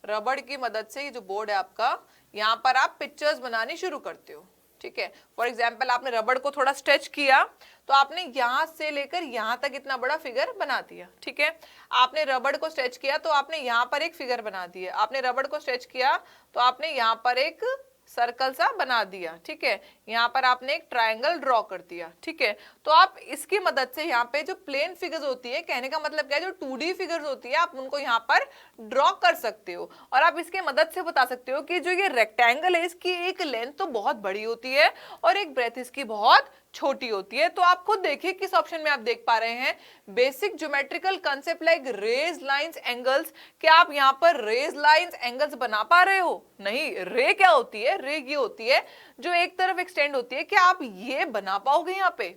रबड़ की मदद से, ये जो बोर्ड है आपका, यहाँ पर आप पिक्चर्स बनानी शुरू करते हो, ठीक है। फॉर एग्जाम्पल आपने रबड़ को थोड़ा स्ट्रेच किया तो आपने यहां से लेकर यहां तक इतना बड़ा फिगर बना दिया, ठीक है। आपने रबड़ को स्ट्रेच किया तो आपने यहां पर एक फिगर बना दी है, आपने रबड़ को स्ट्रेच किया तो आपने यहां पर एक सर्कल सा बना दिया, ठीक है। यहाँ पर आपने एक ट्रायंगल ड्रॉ कर दिया, ठीक है। तो आप इसकी मदद से यहाँ पे जो प्लेन फिगर्स होती है, कहने का मतलब क्या है, जो 2D फिगर्स होती है आप उनको यहाँ पर ड्रॉ कर सकते हो। और आप इसके मदद से बता सकते हो कि जो ये रेक्टेंगल है, इसकी एक लेंथ तो बहुत बड़ी होती है और एक ब्रेथ इसकी बहुत छोटी होती है। तो आप खुद देखिए किस ऑप्शन में आप देख पा रहे हैं, basic geometrical concept like rays lines angles. क्या आप यहाँ पर रेज लाइंस एंगल्स बना पा रहे हो? नहीं। रे क्या होती है? रे ये होती है जो एक तरफ एक्सटेंड होती है। क्या आप ये बना पाओगे यहाँ पे?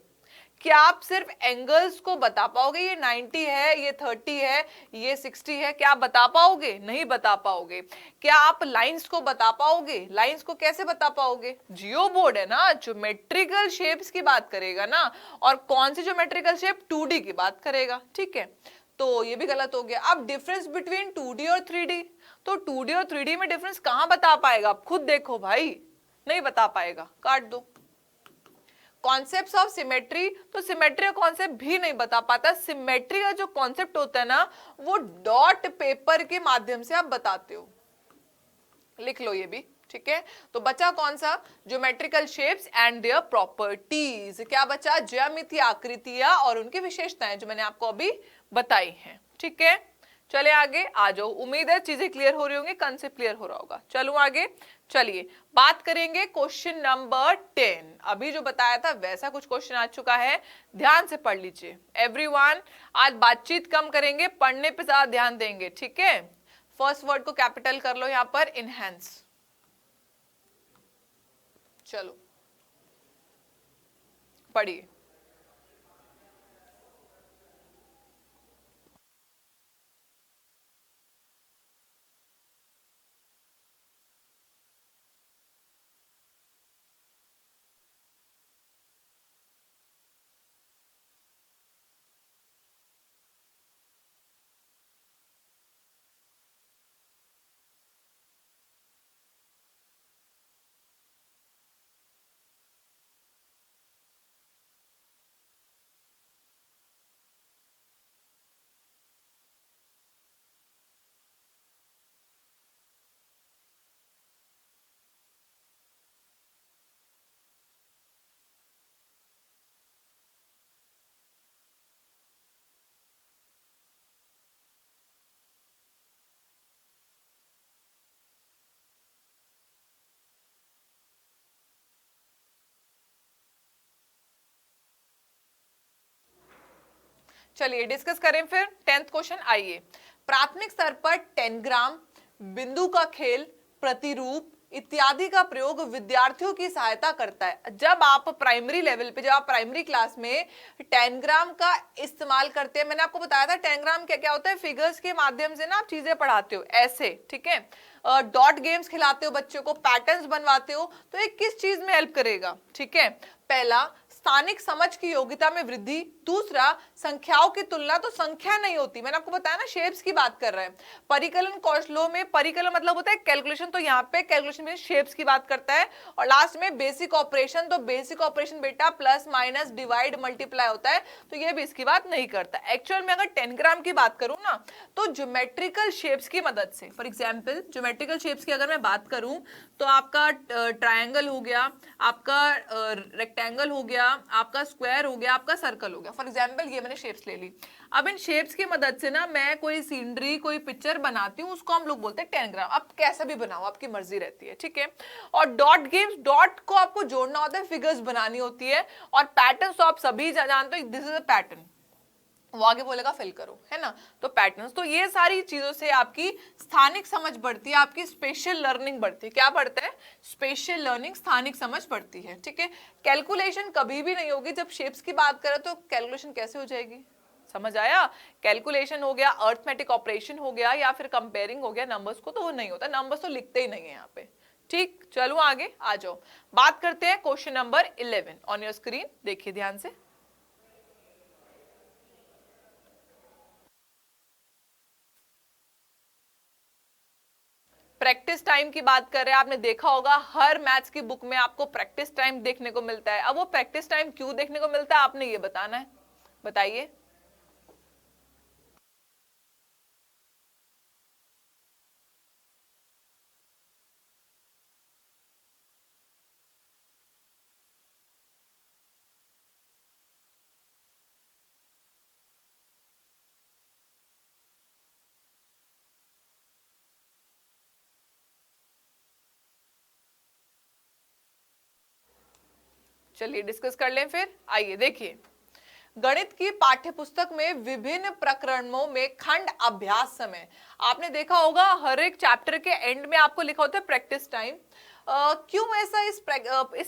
क्या आप सिर्फ एंगल्स को बता पाओगे, ये 90 है, ये 30 है, ये 60 है? क्या आप बता पाओगे? नहीं बता पाओगे। क्या आप लाइंस को बता पाओगे? लाइंस को कैसे बता पाओगे? जियो बोर्ड है ना, ज्योमेट्रिकल शेप्स की बात करेगा ना, और कौन सी ज्योमेट्रिकल शेप? 2D की बात करेगा, ठीक है। तो ये भी गलत हो गया। अब डिफरेंस बिटवीन 2D और 3D, तो 2D और 3D में डिफरेंस कहां बता पाएगा? आप खुद देखो भाई, नहीं बता पाएगा, काट दो। कॉन्सेप्ट ऑफ सिमेट्री, तो सिमेट्री का कॉन्सेप्ट भी नहीं बता पाता। सिमेट्री का जो कॉन्सेप्ट होता है ना, वो डॉट पेपर के माध्यम से आप बताते हो, लिख लो ये भी, ठीक है। तो बचा कौन सा? Geometrical shapes and their properties. क्या बचा? ज्यामितीय आकृतियां और उनकी विशेषताएं, जो मैंने आपको अभी बताई हैं, ठीक है। चले आगे आ जाओ, उम्मीद है चीजें क्लियर हो रही होंगी, कंसेप्ट क्लियर हो रहा होगा। चलो आगे चलिए बात करेंगे क्वेश्चन नंबर 10। अभी जो बताया था वैसा कुछ क्वेश्चन आ चुका है, ध्यान से पढ़ लीजिए एवरीवन। आज बातचीत कम करेंगे, पढ़ने पे ज्यादा ध्यान देंगे, ठीक है। फर्स्ट वर्ड को कैपिटल कर लो यहां पर, इनहेंस। चलो पढ़िए। चलिए डिस्कस करें फिर 10th क्वेश्चन। आइए, प्राथमिक स्तर पर 10 ग्राम, बिंदु का खेल, प्रतिरूप इत्यादि का प्रयोग विद्यार्थियों की सहायता करता है। जब आप प्राइमरी लेवल पे, जब आप प्राइमरी क्लास में 10 ग्राम का इस्तेमाल करते हैं, मैंने आपको बताया था 10 ग्राम क्या क्या होता है, फिगर्स के माध्यम से ना आप चीजें पढ़ाते हो ऐसे, ठीक है। डॉट गेम्स खिलाते हो बच्चों को, पैटर्न्स बनवाते हो, तो ये किस चीज में हेल्प करेगा? ठीक है, पहला स्थानिक समझ की योग्यता में वृद्धि, दूसरा संख्याओं की तुलना, तो संख्या नहीं होती, मैंने आपको बताया ना शेप्स की बात कर रहे हैं। परिकलन कौशलों में, परिकलन मतलब होता है कैलकुलेशन, तो यहाँ पे कैलकुलेशन में शेप्स की बात करता है। और लास्ट में बेसिक ऑपरेशन, तो बेसिक ऑपरेशन बेटा प्लस माइनस डिवाइड मल्टीप्लाई होता है, तो ये भी इसकी बात नहीं करता। एक्चुअल में अगर 10 ग्राम की बात करूं ना, तो ज्योमेट्रिकल शेप्स की मदद से, फॉर एग्जांपल ज्योमेट्रिकल शेप्स की अगर मैं बात करूं, तो आपका ट्रायंगल हो गया, आपका रेक्टेंगल हो गया, आपका स्क्वायर हो गया, आपका सर्कल हो गया, फॉर एग्जांपल ये मैंने शेप्स ले ली। अब इन शेप्स की मदद से ना मैं कोई सीनरी, कोई पिक्चर बनाती हूँ, उसको हम लोग बोलते हैं 10 ग्राम। अब कैसा भी बनाओ, आपकी मर्जी रहती है, ठीक है। और डॉट गेम्स, डॉट को आपको जोड़ना होता है, फिगर्स बनानी होती है। और पैटर्न तो आप सभी जानते हो, दिस इज अ पैटर्न, वो आगे बोलेगा फिल करो, है ना। तो पैटर्न्स, तो ये सारी चीजों से आपकी स्थानिक समझ बढ़ती है, आपकी स्पेशल लर्निंग बढ़ती है। क्या बढ़ता है? स्पेशल लर्निंग, स्थानिक समझ बढ़ती है, ठीक है। कैलकुलेशन कभी भी नहीं होगी, जब शेप्स की बात करें तो कैलकुलेशन कैसे हो जाएगी, समझ आया। कैलकुलेशन हो गया, अर्थमेटिक ऑपरेशन हो गया, या फिर कंपेयरिंग हो गया नंबर्स को, तो वो नहीं होता, नंबर्स तो लिखते ही नहीं है यहाँ पे, ठीक। चलो आगे आ जाओ, बात करते हैं question number 11 on your screen, देखिए ध्यान से। प्रैक्टिस टाइम की बात कर रहे हैं, आपने देखा होगा हर मैथ्स की बुक में आपको प्रैक्टिस टाइम देखने को मिलता है। अब वो प्रैक्टिस टाइम क्यों देखने को मिलता है, आपने ये बताना है, बताइए। चलिए डिस्कस कर लें फिर, आइए देखिए। गणित की पाठ्यपुस्तक में विभिन्न प्रकरणों में खंड अभ्यास समय, आपने देखा होगा हर एक चैप्टर के एंड में आपको लिखा होता है प्रैक्टिस टाइम। क्यों ऐसा, इस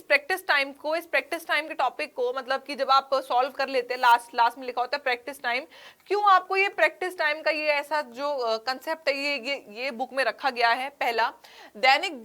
प्रैक्टिस टाइम को, इस प्रैक्टिस टाइम के टॉपिक को, मतलब कि जब आप सॉल्व कर लेते हैं, लास्ट लास्ट में लिखा होता है प्रैक्टिस टाइम, क्यों आपको ये प्रैक्टिस टाइम का ये ऐसा जो कंसेप्ट है ये बुक में रखा गया है। पहला, दैनिक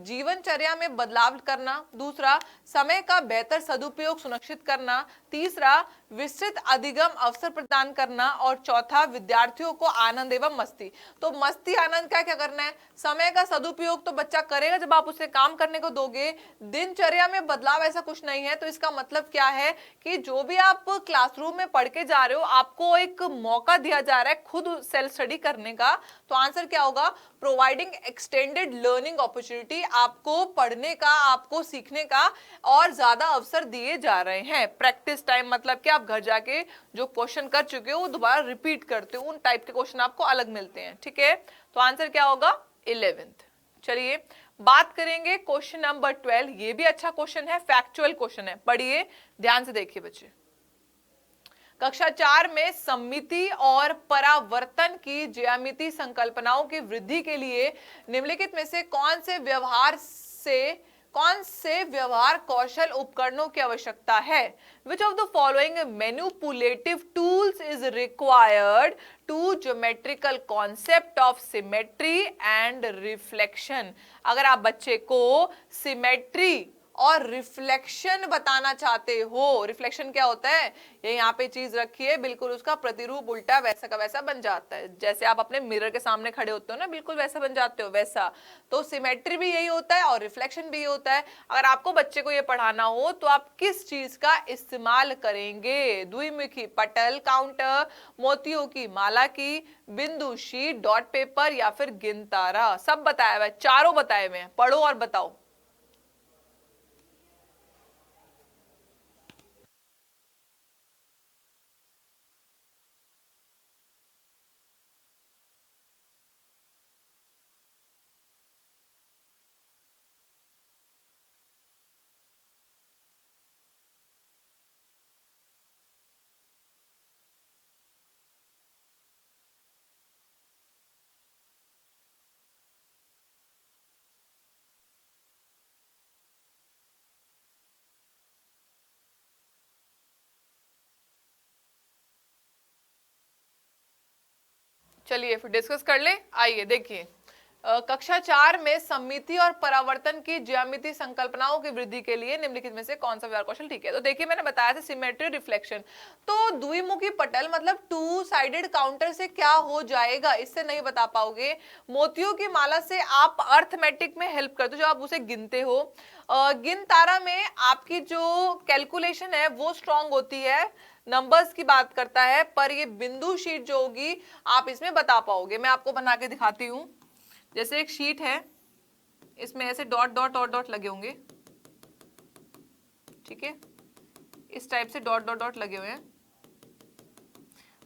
जीवनचर्या में बदलाव करना, दूसरा समय का बेहतर सदुपयोग सुनिश्चित करना, तीसरा विस्तृत अधिगम अवसर प्रदान करना, और चौथा विद्यार्थियों को आनंद एवं मस्ती। तो मस्ती आनंद का क्या करना है, समय का सदुपयोग तो बच्चा करेगा जब आप उसे काम करने को दोगे। दिनचर्या में बदलाव ऐसा कुछ नहीं है, तो इसका मतलब क्या है कि जो भी आप क्लासरूम में पढ़ के जा रहे हो, आपको एक मौका दिया जा रहा है खुद सेल्फ स्टडी करने का। तो आंसर क्या होगा, प्रोवाइडिंग एक्सटेंडेड लर्निंग अपॉर्चुनिटी, आपको पढ़ने का, आपको सीखने का और ज्यादा अवसर दिए जा रहे हैं। प्रैक्टिस टाइम मतलब कि आप घर जाके जो क्वेश्चन कर चुके हो वो दोबारा रिपीट करते हो, उन टाइप के क्वेश्चन आपको अलग मिलते हैं, ठीक है। तो आंसर क्या होगा, 11th। चलिए बात करेंगे क्वेश्चन नंबर 12, ये भी अच्छा क्वेश्चन है, फैक्चुअल क्वेश्चन है, पढ़िए ध्यान से, देखिए बच्चे। कक्षा 4 में सममिति और परावर्तन की ज्यामिति संकल्पनाओं की वृद्धि के लिए निम्नलिखित में से कौन से व्यवहार कौशल उपकरणों की आवश्यकता है। Which of the following manipulative tools is required to geometrical concept of symmetry and reflection. अगर आप बच्चे को सिमेट्री और रिफ्लेक्शन बताना चाहते हो, रिफ्लेक्शन क्या होता है, ये यहाँ पे चीज रखी है, बिल्कुल उसका प्रतिरूप उल्टा वैसा का वैसा बन जाता है, जैसे आप अपने मिरर के सामने खड़े होते हो ना, बिल्कुल वैसा बन जाते हो, वैसा। तो सिमेट्री भी यही होता है और रिफ्लेक्शन भी यही होता है। अगर आपको बच्चे को ये पढ़ाना हो तो आप किस चीज का इस्तेमाल करेंगे, द्विमुखी पटल, काउंटर, मोतियों की माला की, बिंदु शीट, डॉट पेपर, या फिर गिनतारा। सब बताया हुआ है, चारों बताए हुए हैं, पढ़ो और बताओ। चलिए फिर डिस्कस कर ले, आइए देखिए। कक्षा 4 में सममिति और परावर्तन की ज्यामितीय संकल्पनाओं की वृद्धि के लिए निम्नलिखित में से कौन सा व्यवहार कौशल ठीक है। तो देखिए मैंने बताया था सिमेट्री रिफ्लेक्शन, तो द्विमुखी पटल मतलब टू साइडेड काउंटर से क्या हो जाएगा, इससे नहीं बता पाओगे। मोतियों की माला से आप अर्थमेटिक में हेल्प करते हो, जो आप उसे गिनते हो। गिन तारा में आपकी जो कैलकुलेशन है वो स्ट्रांग होती है, नंबर्स की बात करता है, पर ये बिंदु शीट जो होगी आप इसमें बता पाओगे। मैं आपको बना के दिखाती हूँ। जैसे एक शीट है, इसमें ऐसे डॉट डॉट डॉट डॉट लगे होंगे, ठीक है, इस टाइप से डॉट डॉट डॉट लगे हुए हैं।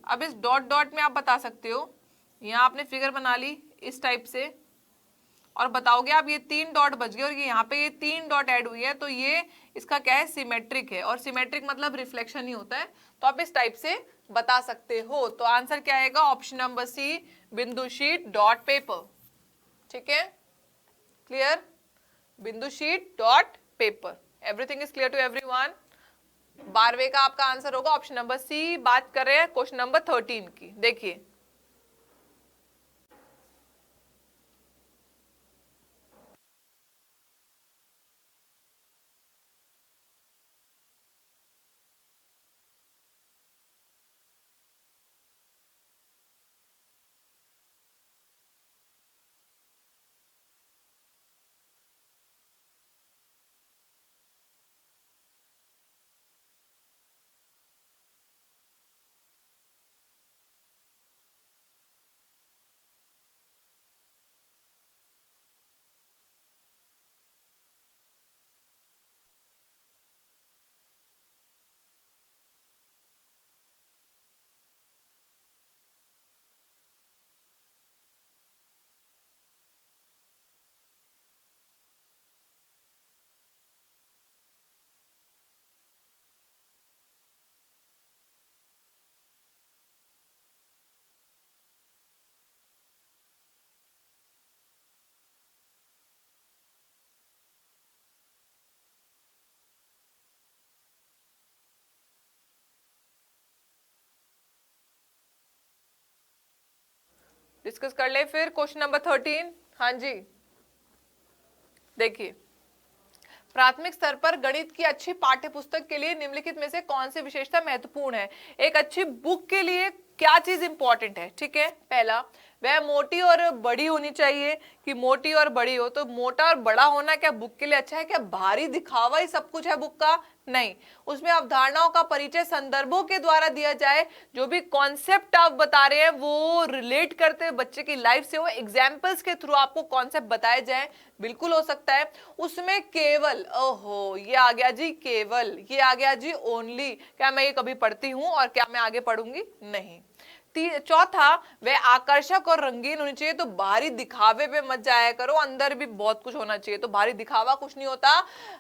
अब इस डॉट डॉट में आप बता सकते हो, यहां आपने फिगर बना ली इस टाइप से, और बताओगे आप ये 3 डॉट बच गए और ये यहाँ पे ये 3 डॉट ऐड हुई है, तो ये इसका क्या है, सिमेट्रिक है। और सिमेट्रिक मतलब रिफ्लेक्शन ही होता है, तो आप इस टाइप से बता सकते हो। तो आंसर क्या आएगा, ऑप्शन नंबर सी, बिंदु शीट डॉट पेपर। ठीक है, क्लियर, बिंदु sheet dot paper. Everything is clear to everyone. 12वें का आपका आंसर होगा ऑप्शन नंबर सी। बात कर रहे हैं क्वेश्चन नंबर 13 की, देखिए। डिस्कस कर ले फिर क्वेश्चन नंबर 13। हाँ जी, देखिए, प्राथमिक स्तर पर गणित की अच्छी पाठ्य पुस्तक के लिए निम्नलिखित में से कौन सी विशेषता महत्वपूर्ण है। एक अच्छी बुक के लिए क्या चीज इंपॉर्टेंट है, ठीक है। पहला, वह मोटी और बड़ी होनी चाहिए, कि मोटी और बड़ी हो। तो मोटा और बड़ा होना क्या बुक के लिए अच्छा है? क्या भारी दिखावा ही सब कुछ है बुक का? नहीं, उसमें अवधारणाओं का परिचय संदर्भों के द्वारा दिया जाए, जो भी कॉन्सेप्ट आप बता रहे हैं वो रिलेट करते हुए बच्चे की लाइफ से हो, एग्जाम्पल्स के थ्रू आपको कॉन्सेप्ट बताए जाए, बिल्कुल हो सकता है। उसमें केवल, ओहो ये आ गया जी केवल, ये आ गया जी ओनली, क्या मैं ये कभी पढ़ती हूं और क्या मैं आगे पढ़ूंगी? नहीं। चौथा, वह आकर्षक और रंगीन होनी चाहिए। तो बाहरी दिखावे पे मत जाया करो, अंदर भी बहुत कुछ होना चाहिए। तो बाहरी दिखावा कुछ नहीं होता।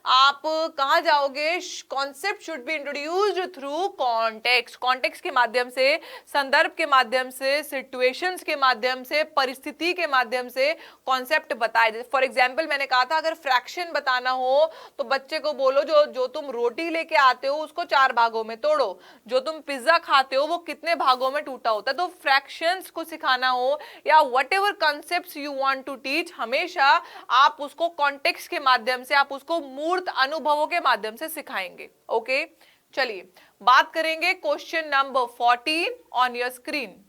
आप कहां जाओगे, concept should be introduced through context, context के माध्यम से, संदर्भ के माध्यम से, सिचुएशंस के माध्यम से, परिस्थिति के माध्यम से कॉन्सेप्ट बताए। फॉर एग्जाम्पल मैंने कहा था अगर फ्रैक्शन बताना हो तो बच्चे को बोलो जो जो तुम रोटी लेके आते हो उसको 4 भागों में तोड़ो, जो तुम पिज्जा खाते हो वो कितने भागों में टूटा होता है। तो फ्रैक्शंस को सिखाना हो या whatever concept you want to teach, हमेशा आप उसको कॉन्टेक्स्ट के माध्यम से, आप उसको मूर्त अनुभवों के माध्यम से सिखाएंगे। ओके, चलिए बात करेंगे question number 14 on your screen.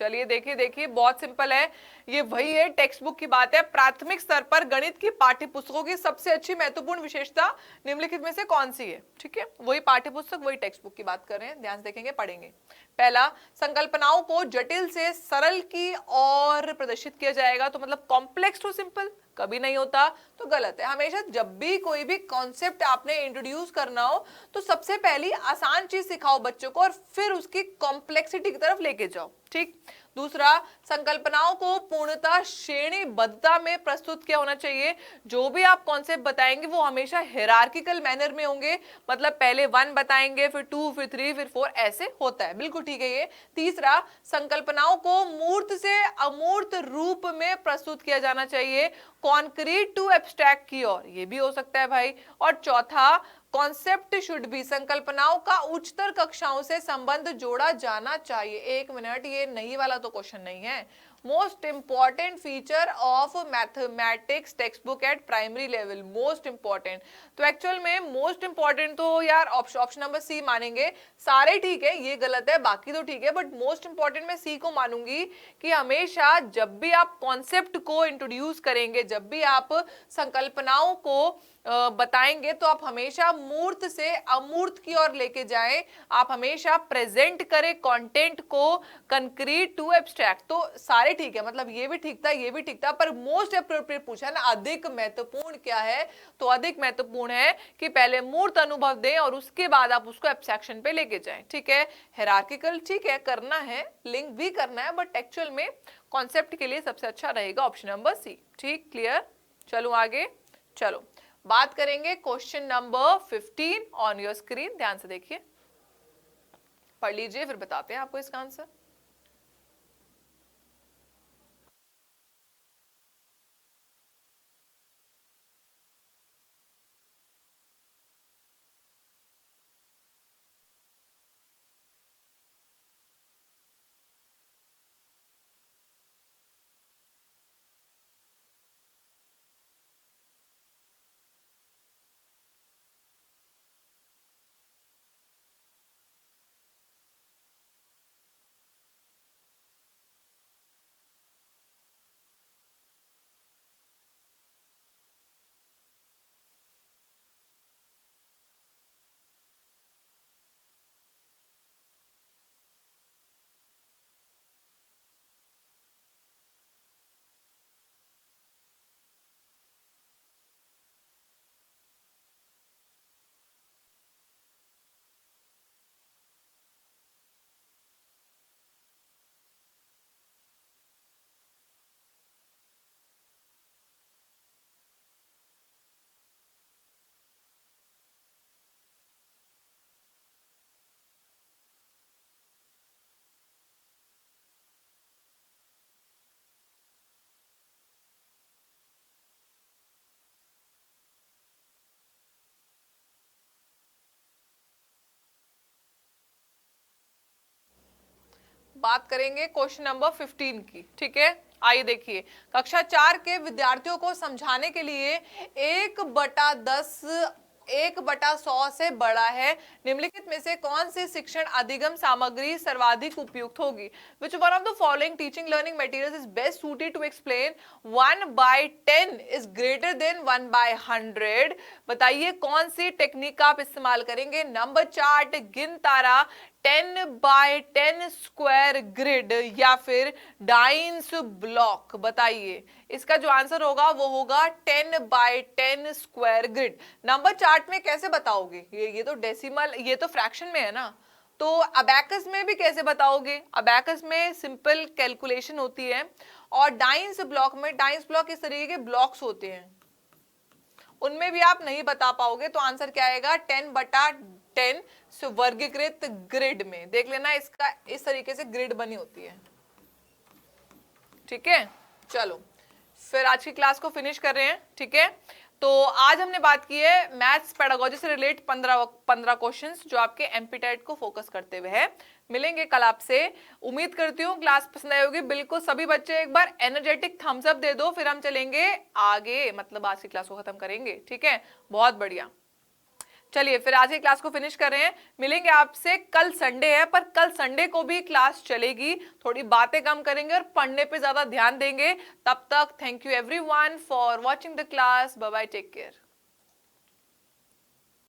चलिए देखिए देखिए, बहुत सिंपल है, ये वही है, टेक्स्ट बुक की बात है। प्राथमिक स्तर पर गणित की पाठ्य पुस्तकों की सबसे अच्छी महत्वपूर्ण विशेषता निम्नलिखित में से कौन सी है? ठीक है, वही पाठ्य पुस्तक, वही टेक्स्ट बुक की बात कर रहे हैं, ध्यान से देखेंगे, पढ़ेंगे। पहला, संकल्पनाओं को जटिल से सरल की और प्रदर्शित किया जाएगा, तो मतलब कॉम्प्लेक्स टू सिंपल कभी नहीं होता, तो गलत है। हमेशा जब भी कोई भी कॉन्सेप्ट आपने इंट्रोड्यूस करना हो तो सबसे पहली आसान चीज सिखाओ बच्चों को और फिर उसकी कॉम्प्लेक्सिटी की तरफ लेके जाओ। ठीक। दूसरा, संकल्पनाओं को पूर्णतः श्रेणीबद्धता में प्रस्तुत किया होना चाहिए। जो भी आप कॉन्सेप्ट बताएंगे वो हमेशा हिरार्किकल मैनर में होंगे, मतलब पहले 1 बताएंगे, फिर 2, फिर 3, फिर 4, ऐसे होता है, बिल्कुल ठीक है ये। तीसरा, संकल्पनाओं को मूर्त से अमूर्त रूप में प्रस्तुत किया जाना चाहिए, कॉन्क्रीट टू एब्स्ट्रैक्ट की ओर, ये भी हो सकता है भाई। और चौथा, कॉन्सेप्ट शुड भी, संकल्पनाओं का उच्चतर कक्षाओं से संबंध जोड़ा जाना चाहिए। 1 मिनट, ये नहीं वाला तो क्वेश्चन नहीं है। Most important feature of mathematics text book eight primary level, most important, तो एक्चुअल में मोस्ट इंपॉर्टेंट तो यार ऑप्शन नंबर सी मानेंगे। सारे ठीक है, ये गलत है, बाकी तो ठीक है, बट मोस्ट इंपॉर्टेंट मैं सी को मानूंगी कि हमेशा जब भी आप कॉन्सेप्ट को इंट्रोड्यूस करेंगे, जब भी आप संकल्पनाओं को बताएंगे, तो आप हमेशा मूर्त से अमूर्त की ओर लेके जाएं, आप हमेशा प्रेजेंट करें कंटेंट को कंक्रीट टू एब्स्ट्रैक्ट, तो सारे ठीक है, मतलब ये भी ठीक था, ये भी ठीक था, पर मोस्ट अप्रोप्रिएट पूछा ना, अधिक महत्वपूर्ण क्या है, तो अधिक महत्वपूर्ण है कि पहले मूर्त अनुभव दें और उसके बाद आप उसको एब्स्ट्रैक्शन पे लेके जाएं। ठीक है, हिरार्किकल ठीक है, करना है, लिंक भी करना है, बट एक्चुअल में कॉन्सेप्ट के लिए सबसे अच्छा रहेगा ऑप्शन नंबर सी। ठीक, क्लियर। चलो आगे, चलो बात करेंगे question number 15 on your screen, ध्यान से देखिए, पढ़ लीजिए, फिर बताते हैं आपको इसका आंसर। बात करेंगे क्वेश्चन नंबर 15 की। ठीक है, आइए देखिए, कक्षा 4 के विद्यार्थियों को समझाने के लिए 1/10 1/100 से बड़ा है, निम्नलिखित में से कौन सी शिक्षण अधिगम सामग्री सर्वाधिक उपयुक्त होगी? Which one of the following teaching learning materials is best suited to explain 1/10 is greater than 1/100? बताइए कौन सी टेक्निक का आप इस्तेमाल करेंगे? नंबर चार्ट, गिन तारा, 10/10 स्क्वायर ग्रिड, या फिर डाइंस ब्लॉक? बताइए, इसका जो आंसर होगा वो होगा 10/10 स्क्वायर ग्रिड। नंबर चार्ट में कैसे बताओगे? ये तो डेसिमल, ये तो फ्रैक्शन में है ना, तो अबैकस में भी कैसे बताओगे? अबैकस में सिंपल कैलकुलेशन होती है, और डाइंस ब्लॉक में, डाइंस ब्लॉक इस तरीके के ब्लॉक्स होते हैं, उनमें भी आप नहीं बता पाओगे, तो आंसर क्या आएगा? 10/10 वर्गीकृत ग्रिड में। देख लेना, इसका इस तरीके से ग्रिड बनी होती है। ठीक है, चलो फिर आज की क्लास को फिनिश कर रहे हैं। ठीक है, तो आज हमने बात की है मैथ्स पेडागोजी से रिलेट 15 क्वेश्चंस जो आपके एमपीटेट को फोकस करते हुए है। मिलेंगे कल आपसे। उम्मीद करती हूँ क्लास पसंद आई होगी। बिल्कुल सभी बच्चे एक बार एनर्जेटिक थम्स अप दे दो, फिर हम चलेंगे आगे, मतलब आज की क्लास को खत्म करेंगे। ठीक है, बहुत बढ़िया। चलिए फिर आज की क्लास को फिनिश कर रहे हैं, मिलेंगे आपसे कल संडे है, पर कल संडे को भी क्लास चलेगी, थोड़ी बातें कम करेंगे और पढ़ने पे ज्यादा ध्यान देंगे। तब तक thank you everyone for watching the class, bye bye, take care.